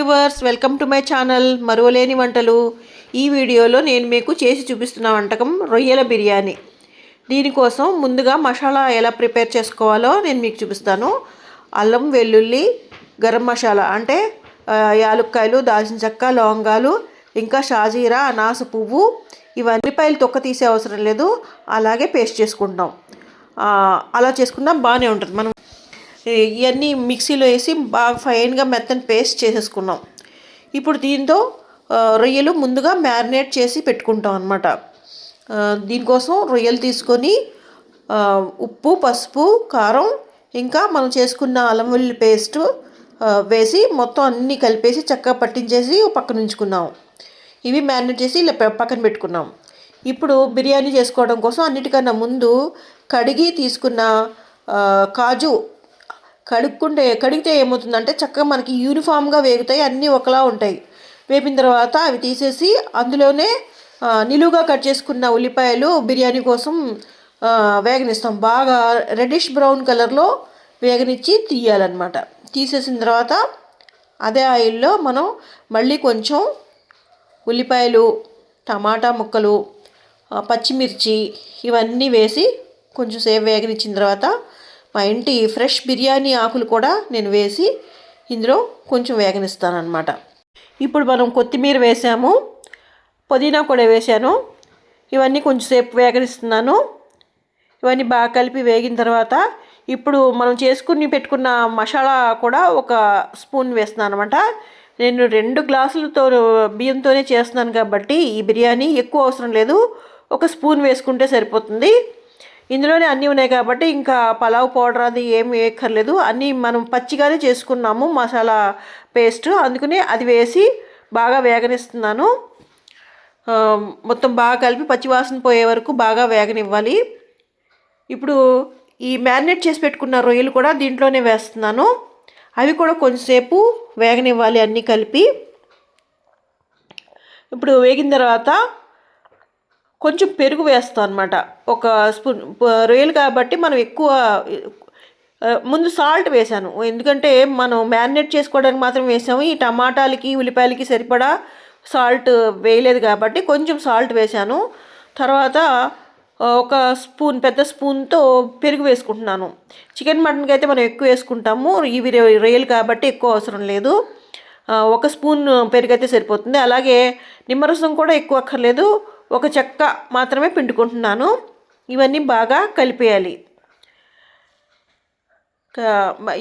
Viewers, welcome to my channel మరువలేని వంటలు. ఈ వీడియోలో నేను మీకు చేసి చూపిస్తున్న వంటకం రొయ్యల బిర్యానీ. దీనికోసం ముందుగా మసాలా ఎలా ప్రిపేర్ చేసుకోవాలో నేను మీకు చూపిస్తాను. అల్లం, వెల్లుల్లి, గరం మసాలా అంటే యాలుక్కాయలు, దాల్చిన చెక్క, లవంగాలు, ఇంకా షాజీరా, అనాస పువ్వు, ఇవన్నీ ఉల్లిపాయలు తొక్క తీసే అవసరం లేదు, అలాగే పేస్ట్ చేసుకుంటాం. అలా చేసుకుందాం, బాగానే ఉంటుంది. మనం ఇవన్నీ మిక్సీలో వేసి బాగా ఫైన్గా మెత్తని పేస్ట్ చేసేసుకున్నాం. ఇప్పుడు దీంతో రొయ్యలు ముందుగా మ్యారినేట్ చేసి పెట్టుకుంటాం అన్నమాట. దీనికోసం రొయ్యలు తీసుకొని ఉప్పు, పసుపు, కారం, ఇంకా మనం చేసుకున్న అల్లం వెల్లుల్లి పేస్ట్ వేసి మొత్తం అన్నీ కలిపేసి చక్కగా పట్టించేసి పక్కన ఉంచుకున్నాం. ఇవి మ్యారినేట్ చేసి ఇలా పక్కన పెట్టుకున్నాం. ఇప్పుడు బిర్యానీ చేసుకోవడం కోసం అన్నిటికన్నా ముందు కడిగి తీసుకున్న కాజు కడిగితే ఏమవుతుందంటే చక్కగా మనకి యూనిఫామ్గా వేగుతాయి, అన్నీ ఒకలా ఉంటాయి. వేపిన తర్వాత అవి తీసేసి అందులోనే నిలువుగా కట్ చేసుకున్న ఉల్లిపాయలు బిర్యానీ కోసం వేగనిస్తాం. బాగా రెడ్డిష్ బ్రౌన్ కలర్లో వేగనిచ్చి తీయాలన్నమాట. తీసేసిన తర్వాత అదే ఆయిల్లో మనం మళ్ళీ కొంచెం ఉల్లిపాయలు, టమాటా ముక్కలు, పచ్చిమిర్చి ఇవన్నీ వేసి కొంచెం సేపు వేగనిచ్చిన తర్వాత మా ఇంటి ఫ్రెష్ బిర్యానీ ఆకులు కూడా నేను వేసి ఇందులో కొంచెం వేగనిస్తాను అన్నమాట. ఇప్పుడు మనం కొత్తిమీర వేసాము, పుదీనా కూడా వేసాను. ఇవన్నీ కొంచెంసేపు వేగనిస్తున్నాను. ఇవన్నీ బాగా కలిపి వేగిన తర్వాత ఇప్పుడు మనం చేసుకుని పెట్టుకున్న మసాలా కూడా ఒక స్పూన్ వేస్తున్నాను అనమాట. నేను 2 గ్లాసులతో బియ్యంతోనే చేస్తున్నాను కాబట్టి ఈ బిర్యానీ ఎక్కువ అవసరం లేదు, ఒక స్పూన్ వేసుకుంటే సరిపోతుంది. ఇందులోనే అన్నీ ఉన్నాయి కాబట్టి ఇంకా పలావ్ పౌడర్ అది ఏమి వేయక్కర్లేదు. అన్నీ మనం పచ్చిగానే చేసుకున్నాము మసాలా పేస్ట్, అందుకని అది వేసి బాగా వేగనిస్తున్నాను. మొత్తం బాగా కలిపి పచ్చివాసన పోయే వరకు బాగా వేగనివ్వాలి. ఇప్పుడు ఈ మ్యారినేట్ చేసి పెట్టుకున్న రొయ్యలు కూడా దీంట్లోనే వేస్తున్నాను. అవి కూడా కొంచెంసేపు వేగనివ్వాలి అన్నీ కలిపి. ఇప్పుడు వేగిన తర్వాత కొంచెం పెరుగు వేస్తాం అనమాట, ఒక స్పూన్. రొయ్యలు కాబట్టి మనం ఎక్కువ ముందు సాల్ట్ వేసాను, ఎందుకంటే మనం మ్యారినేట్ చేసుకోవడానికి మాత్రం వేసాము. ఈ టమాటాలకి, ఉల్లిపాయలకి సరిపడా సాల్ట్ వేయలేదు కాబట్టి కొంచెం సాల్ట్ వేసాను. తర్వాత ఒక స్పూన్, పెద్ద స్పూన్తో పెరుగు వేసుకుంటున్నాను. చికెన్, మటన్కి అయితే మనం ఎక్కువ వేసుకుంటాము, ఇవి రొయ్యలు కాబట్టి ఎక్కువ అవసరం లేదు. ఒక స్పూన్ పెరుగు అయితే సరిపోతుంది. అలాగే నిమ్మరసం కూడా ఎక్కువ అక్కర్లేదు, ఒక చెక్క మాత్రమే పిండుకుంటున్నాను. ఇవన్నీ బాగా కలిపేయాలి.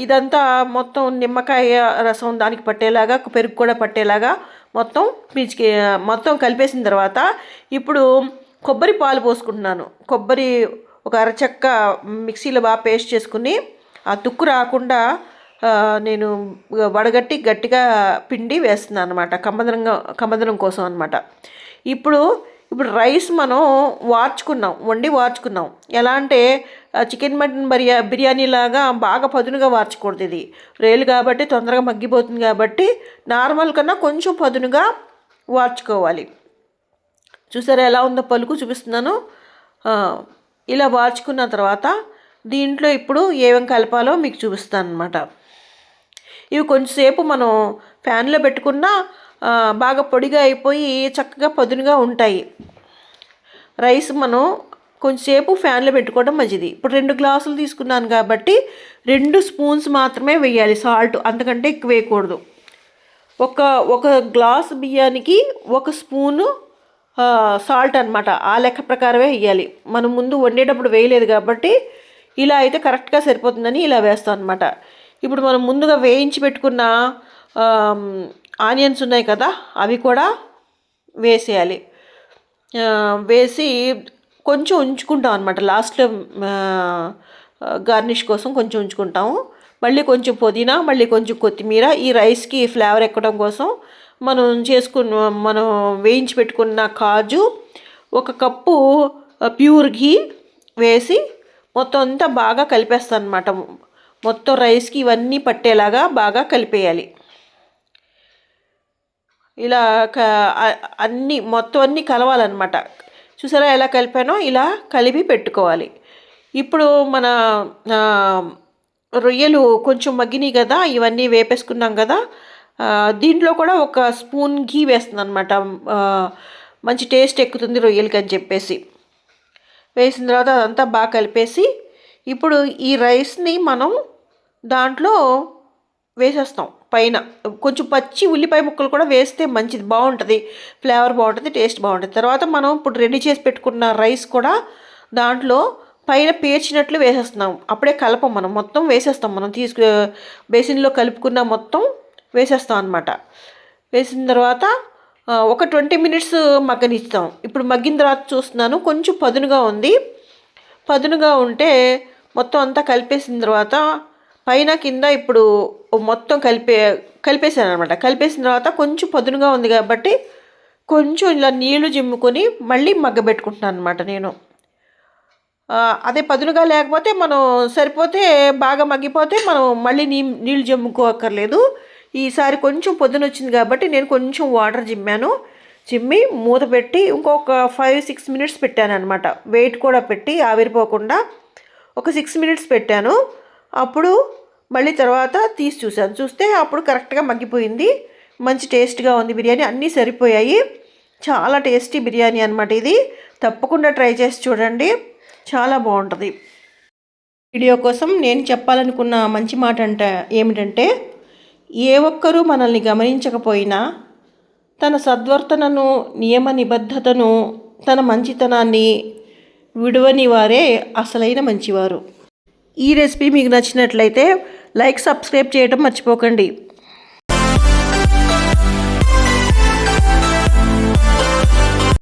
ఇదంతా మొత్తం నిమ్మకాయ రసం దానికి పట్టేలాగా, పెరుగు కూడా పట్టేలాగా మొత్తం కలిపేసిన తర్వాత ఇప్పుడు కొబ్బరి పాలు పోసుకుంటున్నాను. కొబ్బరి ఒక అరచెక్క మిక్సీలో బాగా పేస్ట్ చేసుకుని ఆ తుక్కు రాకుండా నేను వడగట్టి గట్టిగా పిండి వేస్తున్నాను అనమాట, కమ్మదనం కోసం అనమాట. ఇప్పుడు రైస్ మనం వండి వార్చుకున్నాం. ఎలా అంటే చికెన్, మటన్ బిర్యానీ లాగా బాగా పదునుగా వార్చకూడదు. ఇది రేలు కాబట్టి తొందరగా మగ్గిపోతుంది కాబట్టి నార్మల్ కన్నా కొంచెం పదునుగా వార్చుకోవాలి. చూసారా ఎలా ఉందో, పలుకు చూపిస్తున్నాను. ఇలా వార్చుకున్న తర్వాత దీంట్లో ఇప్పుడు ఏమేమి కలపాలో మీకు చూపిస్తాను అనమాట. ఇవి కొంచెంసేపు మనం ఫ్యాన్లో పెట్టుకున్నా బాగా పొడిగా అయిపోయి చక్కగా పదునుగా ఉంటాయి. రైస్ మనం కొంచెంసేపు ఫ్యాన్లో పెట్టుకోవడం మంచిది. ఇప్పుడు 2 గ్లాసులు తీసుకున్నాను కాబట్టి 2 స్పూన్స్ మాత్రమే వేయాలి సాల్ట్, అంతకంటే ఎక్కువ వేయకూడదు. ఒక గ్లాసు బియ్యానికి 1 స్పూను సాల్ట్ అనమాట, ఆ లెక్క ప్రకారమే వేయాలి. మనం ముందు వండేటప్పుడు వేయలేదు కాబట్టి ఇలా అయితే కరెక్ట్గా సరిపోతుందని ఇలా వేస్తాం అనమాట. ఇప్పుడు మనం ముందుగా వేయించి పెట్టుకున్న ఆనియన్స్ ఉన్నాయి కదా, అవి కూడా వేసేయాలి. వేసి కొంచెం ఉంచుకుంటాం అనమాట, లాస్ట్లో గార్నిష్ కోసం కొంచెం ఉంచుకుంటాము. మళ్ళీ కొంచెం పుదీనా, మళ్ళీ కొంచెం కొత్తిమీర, ఈ రైస్కి ఫ్లేవర్ ఎక్కడం కోసం మనం వేయించి పెట్టుకున్న కాజు, 1 కప్పు ప్యూర్ ఘీ వేసి మొత్తం అంతా బాగా కలిపేస్తాను అనమాట. మొత్తం రైస్కి ఇవన్నీ పట్టేలాగా బాగా కలిపేయాలి. ఇలా మొత్తం అన్నీ కలవాలన్నమాట. చూసారా ఎలా కలిపానో, ఇలా కలిపి పెట్టుకోవాలి. ఇప్పుడు మన రొయ్యలు కొంచెం మగ్గినాయి కదా, ఇవన్నీ వేపేసుకున్నాం కదా, దీంట్లో కూడా ఒక స్పూన్ ఘీ వేస్తుంది అనమాట. మంచి టేస్ట్ ఎక్కుతుంది రొయ్యలకి అని చెప్పేసి వేసిన తర్వాత అదంతా బాగా కలిపేసి ఇప్పుడు ఈ రైస్ని మనం దాంట్లో వేసేస్తాం. పైన కొంచెం పచ్చి ఉల్లిపాయ ముక్కలు కూడా వేస్తే మంచిది, బాగుంటుంది, ఫ్లేవర్ బాగుంటుంది, టేస్ట్ బాగుంటుంది. తర్వాత మనం ఇప్పుడు రెడీ చేసి పెట్టుకున్న రైస్ కూడా దాంట్లో పైన పేర్చినట్లు వేసేస్తున్నాం. అప్పుడే కలపం, మనం మొత్తం వేసేస్తాం. మనం బేసిన్లో కలుపుకున్న మొత్తం వేసేస్తాం అనమాట. వేసిన తర్వాత ఒక 20 మినిట్స్ మగ్గనిస్తాం. ఇప్పుడు మగ్గిన తర్వాత చూస్తున్నాను కొంచెం పదునుగా ఉంది. పదునుగా ఉంటే మొత్తం అంతా కలిపేసిన తర్వాత పైన కింద ఇప్పుడు మొత్తం కలిపేసాను అనమాట. కలిపేసిన తర్వాత కొంచెం పదునుగా ఉంది కాబట్టి కొంచెం ఇలా నీళ్లు జిమ్ముకొని మళ్ళీ మగ్గబెట్టుకుంటున్నాను అనమాట నేను. అదే పదునుగా లేకపోతే మనం సరిపోతే బాగా మగ్గిపోతే మనం మళ్ళీ నీళ్ళు జమ్ముకోక్కర్లేదు. ఈసారి కొంచెం పొద్దున వచ్చింది కాబట్టి నేను కొంచెం వాటర్ చిమ్మి మూత పెట్టి ఇంకొక 5-6 మినిట్స్ పెట్టాను అనమాట. వెయిట్ కూడా పెట్టి ఆవిరిపోకుండా ఒక 6 మినిట్స్ పెట్టాను. అప్పుడు మళ్ళీ తర్వాత తీసి చూస్తే అప్పుడు కరెక్ట్గా మగ్గిపోయింది. మంచి టేస్ట్గా ఉంది బిర్యానీ, అన్నీ సరిపోయాయి. చాలా టేస్టీ బిర్యానీ అనమాట ఇది. తప్పకుండా ట్రై చేసి చూడండి, చాలా బాగుంటుంది. వీడియో కోసం నేను చెప్పాలనుకున్న మంచి మాట ఏమిటంటే, ఏ ఒక్కరూ మనల్ని గమనించకపోయినా తన సద్వర్తనను, నియమ నిబద్ధతను, తన మంచితనాన్ని విడువని వారే అసలైన మంచివారు. ఈ రెసిపీ మీకు నచ్చినట్లయితే లైక్, సబ్స్క్రైబ్ చేయడం మర్చిపోకండి.